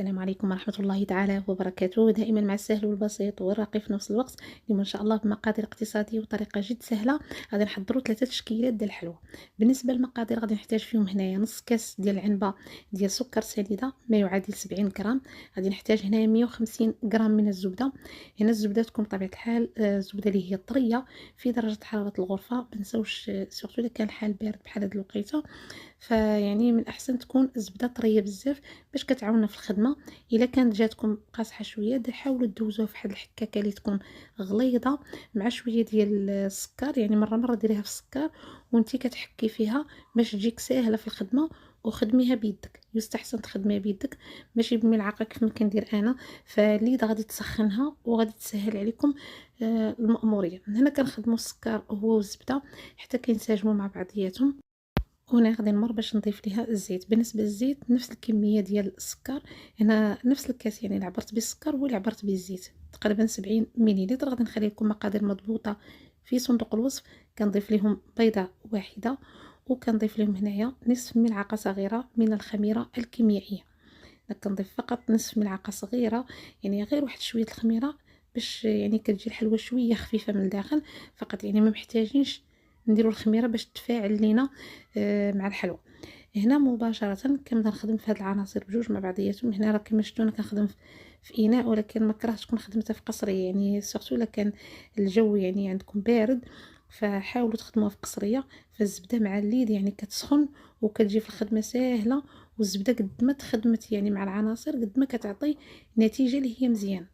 السلام عليكم ورحمة الله تعالى وبركاته. دائما مع السهل والبسيط والراقي في نفس الوقت. اليوم ان شاء الله بمقادير اقتصادية وطريقة جد سهلة غادي نحضروا 3 تشكيلات ديال الحلوى. بالنسبة للمقادير غادي نحتاج فيهم هنايا نص كاس ديال العنبة ديال سكر سنيدة ما يعادل 70 غرام. غادي نحتاج هنايا 150 غرام من الزبدة. هنا الزبدة تكون بطبيعة الحال الزبدة اللي هي طرية في درجة حرارة الغرفة. منساوش سورتو اذا كان الحال بارد بحال هاد الوقيته، فيعني من الأحسن تكون الزبدة طرية بزاف باش كتعاوننا في الخدمة. إلا كانت جاتكم قاصحة شوية حاولوا دوزوها في واحد الحكاكة اللي تكون غليظة مع شوية ديال السكر، يعني مرة ديريها في السكر وانتي كتحكي فيها باش تجيك ساهلة في الخدمة. وخدميها بيدك، يستحسن تخدميها بيدك ماشي بالملعقة كيف ما كندير انا، فاليد غادي تسخنها وغادي تسهل عليكم المأمورية. هنا كنخدموا السكر هو والزبدة حتى كينسجموا مع بعضياتهم. وهنا غادي نمر باش نضيف ليها الزيت. بالنسبه للزيت نفس الكميه ديال السكر، هنا نفس الكاس يعني اللي عبرت به السكر هو اللي عبرت به الزيت، تقريبا 70 مليلتر. غادي نخلي لكم مقادير مضبوطه في صندوق الوصف. كنضيف لهم بيضه واحده، وكنضيف لهم هنايا نصف ملعقه صغيره من الخميره الكيميائيه. كنضيف فقط نصف ملعقه صغيره، يعني غير واحد شويه الخميره باش يعني كتجي الحلوه شويه خفيفه من الداخل فقط، يعني ما محتاجينش نديرو الخميره باش تفاعل لينا مع الحلوى. هنا مباشره كنبدا نخدم في هاد العناصر بجوج مع بعضياتهم. هنا راه كما شفتوا انا كنخدم في اناء، ولكن ما كرهتش تكون خدمتها في قصريه، يعني سورتو الا كان الجو يعني عندكم بارد فحاولوا تخدموها في قصريه. فالزبده مع الليد يعني كتسخن وكتجي في الخدمه ساهله، والزبده قد ما تخدمت يعني مع العناصر قد ما كتعطي نتيجه اللي هي مزيان.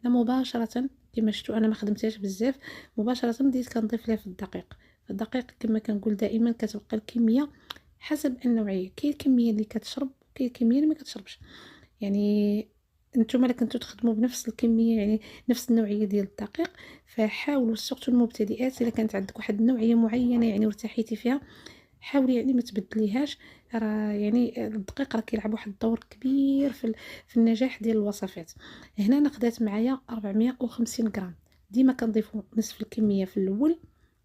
انا مباشره كما شفتوا انا ما خدمتهاش بزاف، مباشره بديت كنضيف ليها في الدقيق. الدقيق كما كنقول دائما كتبقى الكميه حسب النوعيه، كاين الكميه اللي كتشرب وكاين الكميه اللي ما كتشربش. يعني نتوما الا كنتو تخدموا بنفس الكميه يعني نفس النوعيه ديال الدقيق، فحاولوا سورتو المبتدئات الا كانت عندك واحد النوعيه معينه يعني وارتحيتي فيها حاولي يعني ما تبدليهاش. راه يعني الدقيق راه كيلعب واحد الدور كبير في النجاح ديال الوصفات. هنا انا خدات معايا 450 غرام. ديما كنضيفوا نصف الكميه في الاول،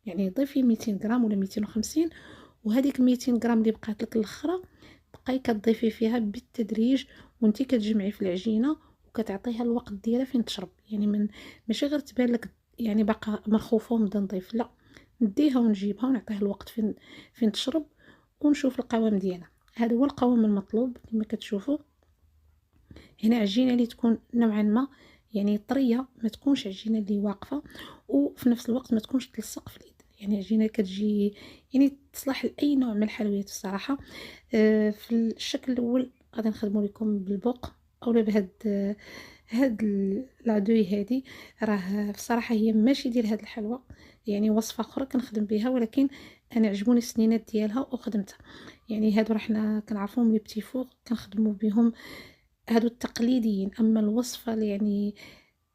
يعني ضيفي 200 غرام ولا 250، وهذيك 200 غرام اللي بقات لك الاخرى بقاي كتضيفي فيها بالتدريج وانتي كتجمعي في العجينه وكتعطيها الوقت ديالها فين تشرب. يعني ماشي غير تبان لك يعني باقا مرخوفه ونبدا نضيف، لا، نديها ونجيبها ونعطيها الوقت فين تشرب ونشوف القوام ديالها. هذا هو القوام المطلوب كما كتشوفوا. هنا عجينه اللي تكون نوعا ما يعني طريه، ما تكونش عجينه اللي واقفه وفي نفس الوقت ما تكونش تلصق في اليد، يعني عجينه كتجي يعني تصلح لاي نوع من الحلويات الصراحه. في الشكل الاول غادي نخدموا لكم بالبوق اولا هاد لادوي هادي. راه بصراحه هي ماشي ديال هاد الحلوى، يعني وصفه اخرى كنخدم بها، ولكن انا عجبوني السنينات ديالها وخدمتها. يعني هادو راه حنا كنعرفوهم لي بتي فور كنخدموا بهم، هادو التقليديين. اما الوصفه اللي يعني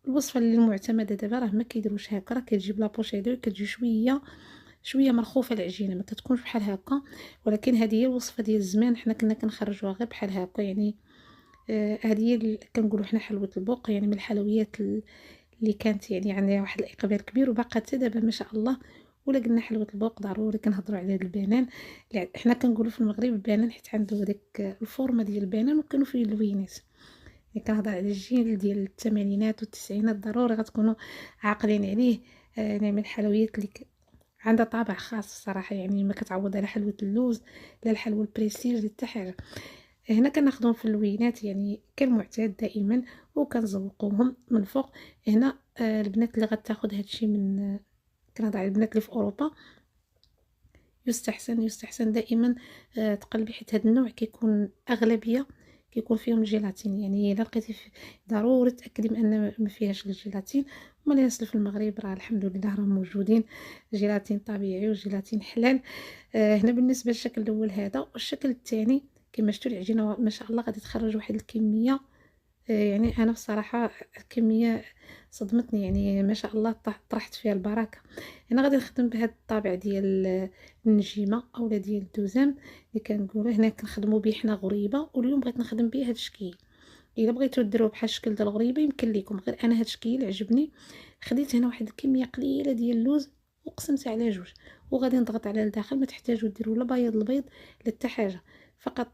الوصفه اللي المعتمده دابا راه ما كيديروش هكا، راه كتجيب لابوش هادو كتجي شويه مرخوفه العجينه ما كتكونش بحال هكا. ولكن هذه هي الوصفه ديال زمان، حنا كنا كنخرجوها غير بحال هكا يعني. هذه هي كنقولوا حنا حلوه البوق، يعني من الحلويات اللي كانت يعني عندها واحد الاقبال كبير وباقا حتى دابا ما شاء الله. ولا قلنا حلوه البوق ضروري كنهضروا على هذا البنان اللي حنا كنقولوا في المغرب البنان حيت عنده ديك الفورمه ديال البنان وكانوا فيه اللوينات. يعني كنهضر على الجيل ديال الثمانينات والتسعينات ضروري غتكونوا عاقلين عليه. يعني من الحلويات اللي عندها طابع خاص الصراحه، يعني ما كتعوض على حلوه اللوز لا الحلوى البريستيج حتى حاجه. هنا كناخدهم في اللوينات يعني كالمعتاد دائما وكنزوقوهم من الفوق. هنا البنات اللي غتاخد هادشي من كنهضر على البنات اللي في اوروبا، يستحسن دائما تقلبي، حيت هاد النوع كيكون اغلبيه كيكون فيهم الجيلاتين. يعني الا لقيتي ضروري تاكدي من ان ما فيهاش الجيلاتين. هما الناس اللي في المغرب راه الحمد لله راه موجودين جيلاتين طبيعي وجيلاتين حلال. هنا بالنسبه للشكل الاول هذا، والشكل الثاني كما شفتوا العجينه ما شاء الله غادي تخرج واحد الكميه. يعني انا بصراحه الكميه صدمتني، يعني ما شاء الله طرحت فيها البركه. انا غادي نخدم بهذا الطابع ديال النجيمه اولا ديال الدوزام اللي كنقولوا هنا كنخدموا به حنا غريبه، واليوم بغيت نخدم به هذا الشكل. الا بغيتو ديروه بحال الشكل ديال الغريبه يمكن لكم، غير انا هذا الشكل عجبني. خديت هنا واحد الكميه قليله ديال اللوز وقسمتها على جوج، وغادي نضغط على الداخل. ما تحتاجوا ديروا لا بياض البيض لا حتى حاجه، فقط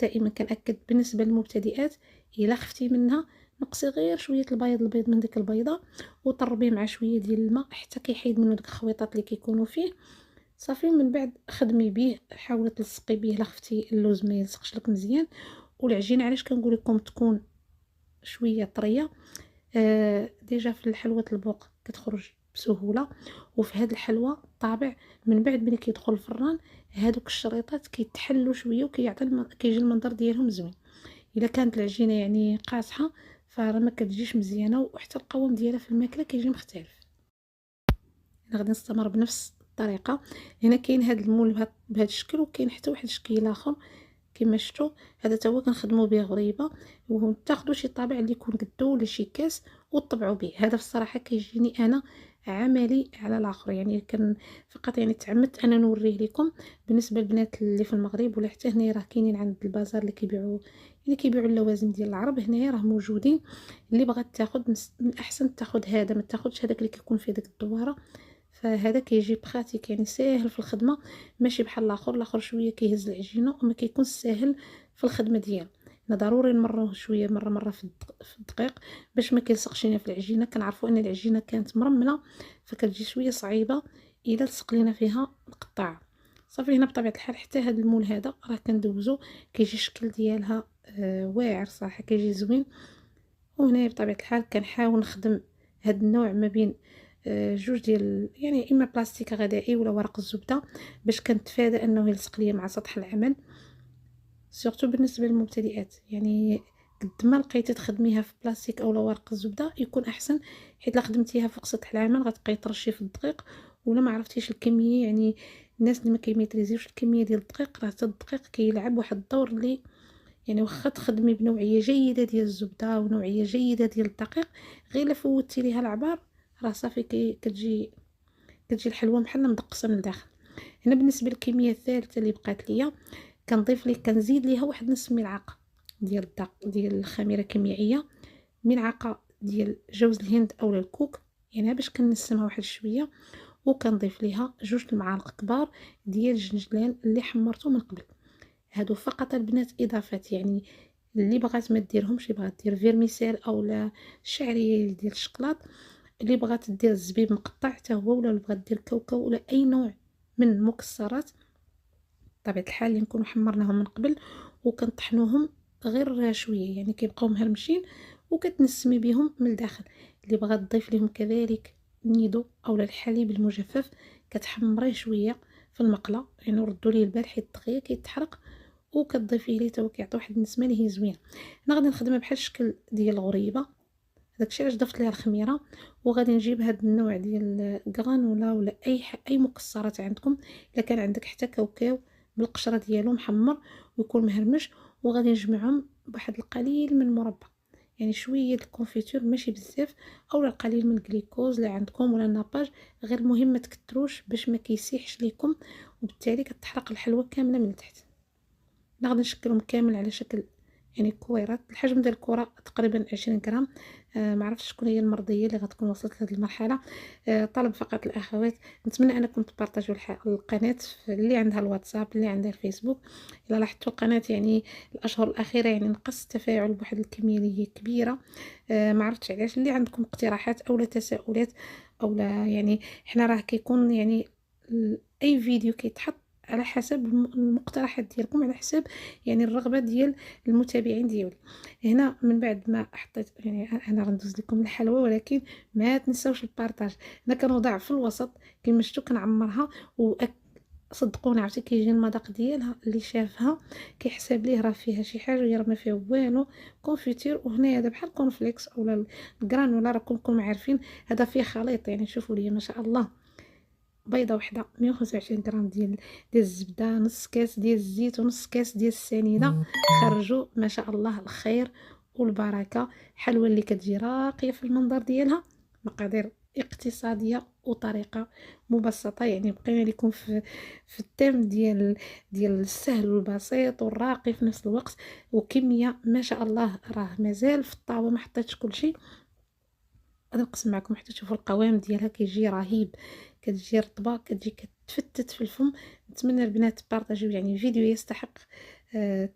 دائما كنأكد بالنسبه للمبتدئات الا خفتي منها نقصي غير شويه البيض من ديك البيضه وطربيه مع شويه ديال الماء حتى كيحيد منه داك الخويطات اللي كيكونوا فيه صافي. من بعد خدمي به، حاولي تلصقي به الا خفتي اللوز ما يلصقش لك مزيان. والعجينه علاش كنقول لكم تكون شويه طريه، ديجا في الحلوة البوق كتخرج بسهولة، وفي هاد الحلوى الطابع من بعد ملي كيدخل الفران هادوك الشريطات كيتحلوا شويه وكيعطي كيجي المنظر ديالهم زوين. الا كانت العجينه يعني قاصحه فراه ما كتجيش مزيانه، وحتى القوام ديالها في الماكله كيجي مختلف. انا غادي نستمر بنفس الطريقه. هنا كاين هاد المول بهذا الشكل، وكاين حتى واحد الشكل اخر كما شفتوا. هذا تا هو كنخدموا به غريبه، وتاخذوا شي طابع اللي يكون قدو ولا شي كاس وطبعوا به. هذا في الصراحه كيجيني انا عملي على الاخر، يعني كان فقط يعني تعمدت انا نوريه لكم. بالنسبه للبنات اللي في المغرب ولا حتى هنا راه كاينين عند البازار اللي كيبيعوا، يعني كيبيعوا اللوازم ديال العرب هنايا راه موجودين. اللي بغات تاخذ من الاحسن تاخذ هذا، ما تاخذش هذاك اللي كيكون فيه ديك الدواره. فهذا كيجي براتيك يعني ساهل في الخدمه، ماشي بحال الاخر شويه كيهز العجينه وما كيكونش ساهل في الخدمه ديالو. انا ضروري نمروه شويه مره في الدقيق باش ما كيلصقش لينا في العجينه. كنعرفوا ان العجينه كانت مرمله فكتجي شويه صعيبه الا لصق لينا فيها القطاع. صافي هنا بطبيعه الحال حتى هذا المول هذا راه كندوزو كيجي الشكل ديالها واعر صراحه كيجي زوين. وهنا بطبيعه الحال كنحاول نخدم هاد النوع ما بين جوج ديال يعني اما بلاستيك غذائي ولا ورق الزبده باش كنتفادى انه يلصق ليا مع سطح العمل. سورتو بالنسبه للمبتدئات يعني قد ما لقيتي تخدميها في بلاستيك او ورق الزبده يكون احسن، حيت لا خدمتيها فوق سطح العمل غتبقاي ترشي في الدقيق ولا ما عرفتيش الكميه. يعني الناس اللي ما كيميتريزيوش الكميه ديال الدقيق راه حتى الدقيق كيلعب واحد الدور اللي يعني واخا تخدمي بنوعيه جيده ديال الزبده ونوعيه جيده ديال الدقيق غير الا فوتي ليها العبار راه صافي كتجي الحلوه بحال مدقسه من الداخل. هنا بالنسبه للكميه الثالثه اللي بقات ليا كنضيف ليه كنزيد ليها واحد نص ملعقه ديال ديال الخميره الكيميائيه، ملعقه ديال جوز الهند اولا الكوك يعني باش كنسمها واحد شويه، وكنضيف ليها جوج المعالق كبار ديال الجنجلان اللي حمرته من قبل. هادو فقط البنات اضافات، يعني اللي بغات ما ديرهمش، اللي بغات دير فيرميسيل اولا شعريه ديال الشكلاط، اللي بغات دير الزبيب مقطع حتى هو، ولا اللي بغات دير كاوكاو ولا اي نوع من المكسرات بطبيعه الحال اللي نكونوا حمرناهم من قبل وكنطحنوهم غير شويه يعني كيبقاو مهرمشين وكتنسمي بهم من الداخل. اللي بغات تضيف لهم كذلك النيدو اولا الحليب المجفف كتحمريه شويه في المقله، يعني ردوا ليه البال حيت دغيا كيتحرق وكتضيفيه ليه حتى هو كيعطي واحد النسمه اللي هي زوينه. انا غادي نخدمها بحال الشكل ديال الغريبه، داكشي علاش ضفت ليها الخميره. وغادي نجيب هذا النوع ديال الغرانولا ولا اي مكسرات عندكم، الا كان عندك حتى كاوكاو بالقشره ديالو محمر ويكون مهرمش، وغادي نجمعهم بواحد القليل من المربى، يعني شويه الكونفيتور ماشي بزاف، اولا القليل من الجليكوز اللي عندكم ولا الناباج، غير المهم ما تكتروش باش ما كيسيحش ليكم وبالتالي كتحرق الحلوى كامله من التحت. غادي نشكلهم كامل على شكل يعني كويرات. الحجم ديال الكره تقريبا 20 غرام. ما عرفتش شكون هي المرضيه اللي غتكون وصلت لهذه المرحله. طلب فقط الاخوات، نتمنى انكم تبارطاجوا القناه اللي عندها الواتساب اللي عندها الفيسبوك. الا لاحظتوا القناه يعني الاشهر الاخيره يعني نقص التفاعل بواحد الكميه اللي هي كبيره. ما عرفتش علاش. اللي عندكم اقتراحات او تساؤلات او يعني حنا راه كيكون يعني اي فيديو كيتحط على حسب المقترحات ديالكم، على حسب يعني الرغبه ديال المتابعين ديالي. هنا من بعد ما حطيت يعني انا غندوز لكم الحلوى، ولكن ما تنساوش البارطاج. انا كنوضع في الوسط كما شفتوا كنعمرها صدقوني عرفتي كيجي المذاق ديالها اللي شافها كيحسب ليه راه فيها شي حاجه وهي راه ما فيها والو كونفيتير. وهنا هذا بحال كونفليكس اولا الجرانولا راكم عارفين هذا فيه خليط. يعني شوفوا لي ما شاء الله، بيضه وحده 125 غرام ديال الزبده، نص كاس ديال الزيت ونص كاس ديال السنيده. خرجوا ما شاء الله الخير والبركه. حلوه اللي كتجي راقيه في المنظر ديالها، مقادير اقتصاديه وطريقه مبسطه. يعني بقينا لكم في التيم ديال السهل والبسيط والراقي في نفس الوقت، وكميه ما شاء الله راه مازال في الطاوه ما حطيتش كل شيء. غادي نقسم معكم حتى تشوفوا القوام ديالها كيجي رهيب، كتجي رطبه كتجي كتفتت في الفم. نتمنى البنات تبارطاجيو، يعني فيديو يستحق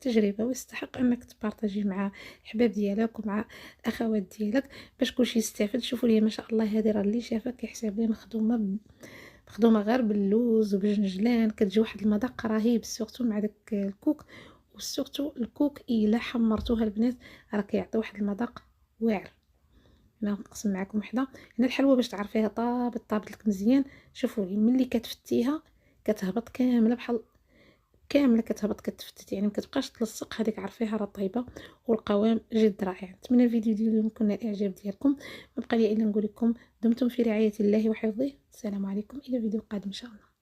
تجربة، ويستحق انك تبارطاجي مع الاحباب ديالك ومع الاخوات ديالك باش كلشي يستافد. شوفوا لي ما شاء الله هذه راه اللي شافها كيحسب لي مخدومه غير باللوز وبالجنجلان، كتجي واحد المذاق رهيب سورتو مع داك الكوك. وسورتو الكوك الا حمرتوها البنات راه كيعطي واحد المذاق واعر. انا نقسم معكم وحده. هنا الحلوه باش تعرفيها طابت لك مزيان، شوفوا لي ملي كتفتيها كتهبط كامله بحال كامله كتهبط كتفتت، يعني ما كتبقاش تلصق. هذيك عرفيها راه طيبه والقوام جد رائع. نتمنى الفيديو ديال اليوم يكون الاعجاب ديالكم. ما بقى لي الا نقول لكم دمتم في رعايه الله وحفظه. السلام عليكم، الى فيديو قادم ان شاء الله.